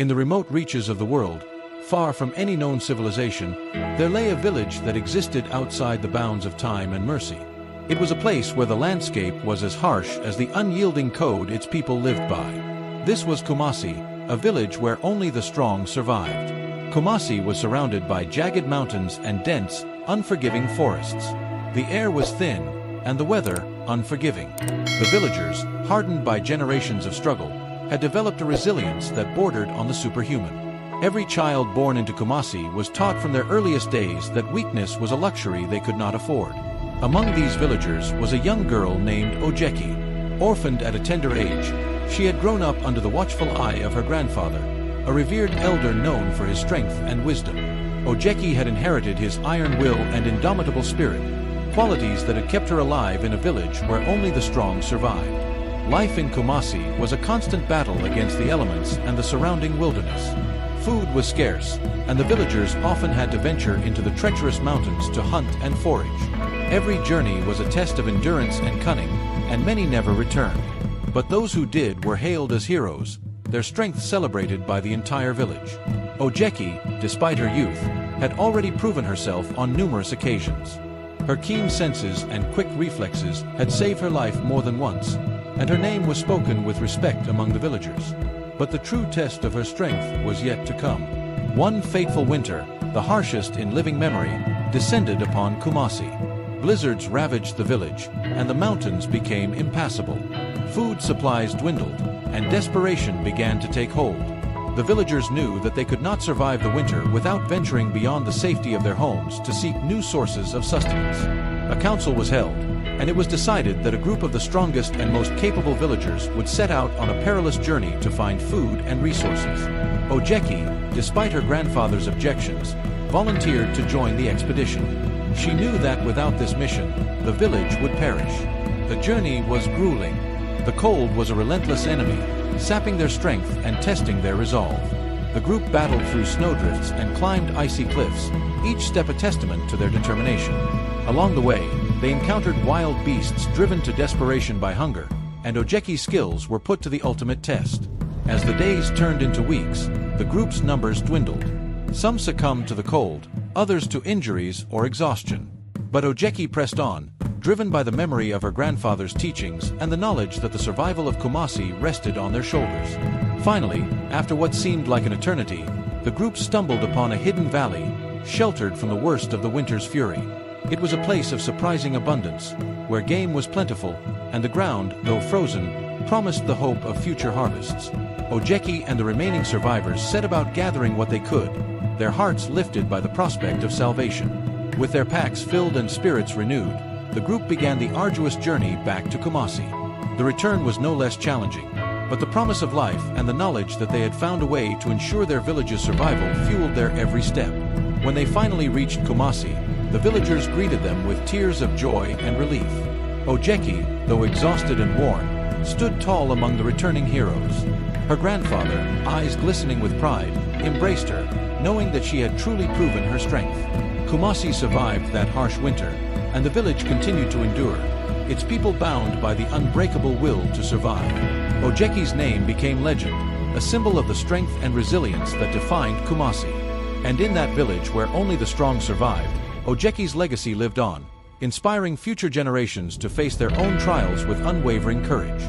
In the remote reaches of the world, far from any known civilization, there lay a village that existed outside the bounds of time and mercy. It was a place where the landscape was as harsh as the unyielding code its people lived by. This was Kumasi, a village where only the strong survived. Kumasi was surrounded by jagged mountains and dense, unforgiving forests. The air was thin, and the weather unforgiving. The villagers, hardened by generations of struggle, had developed a resilience that bordered on the superhuman. Every child born into Kumasi was taught from their earliest days that weakness was a luxury they could not afford. Among these villagers was a young girl named Ojeki. Orphaned at a tender age, she had grown up under the watchful eye of her grandfather, a revered elder known for his strength and wisdom. Ojeki had inherited his iron will and indomitable spirit, qualities that had kept her alive in a village where only the strong survived. Life in Kumasi was a constant battle against the elements and the surrounding wilderness. Food was scarce, and the villagers often had to venture into the treacherous mountains to hunt and forage. Every journey was a test of endurance and cunning, and many never returned. But those who did were hailed as heroes, their strength celebrated by the entire village. Ojeki, despite her youth, had already proven herself on numerous occasions. Her keen senses and quick reflexes had saved her life more than once, and her name was spoken with respect among the villagers. But the true test of her strength was yet to come. One fateful winter, the harshest in living memory, descended upon Kumasi. Blizzards ravaged the village, and the mountains became impassable. Food supplies dwindled, and desperation began to take hold. The villagers knew that they could not survive the winter without venturing beyond the safety of their homes to seek new sources of sustenance. A council was held, and it was decided that a group of the strongest and most capable villagers would set out on a perilous journey to find food and resources. Ojeki, despite her grandfather's objections, volunteered to join the expedition. She knew that without this mission, the village would perish. The journey was grueling. The cold was a relentless enemy, sapping their strength and testing their resolve. The group battled through snowdrifts and climbed icy cliffs, each step a testament to their determination. Along the way, they encountered wild beasts driven to desperation by hunger, and Ojeki's skills were put to the ultimate test. As the days turned into weeks, the group's numbers dwindled. Some succumbed to the cold, others to injuries or exhaustion. But Ojeki pressed on, driven by the memory of her grandfather's teachings and the knowledge that the survival of Kumasi rested on their shoulders. Finally, after what seemed like an eternity, the group stumbled upon a hidden valley, sheltered from the worst of the winter's fury. It was a place of surprising abundance, where game was plentiful, and the ground, though frozen, promised the hope of future harvests. Ojeki and the remaining survivors set about gathering what they could, their hearts lifted by the prospect of salvation. With their packs filled and spirits renewed, the group began the arduous journey back to Kumasi. The return was no less challenging, but the promise of life and the knowledge that they had found a way to ensure their village's survival fueled their every step. When they finally reached Kumasi, the villagers greeted them with tears of joy and relief. Ojeki, though exhausted and worn, stood tall among the returning heroes. Her grandfather, eyes glistening with pride, embraced her, knowing that she had truly proven her strength. Kumasi survived that harsh winter, and the village continued to endure, its people bound by the unbreakable will to survive. Ojeki's name became legend, a symbol of the strength and resilience that defined Kumasi. And in that village where only the strong survived, Ojeki's legacy lived on, inspiring future generations to face their own trials with unwavering courage.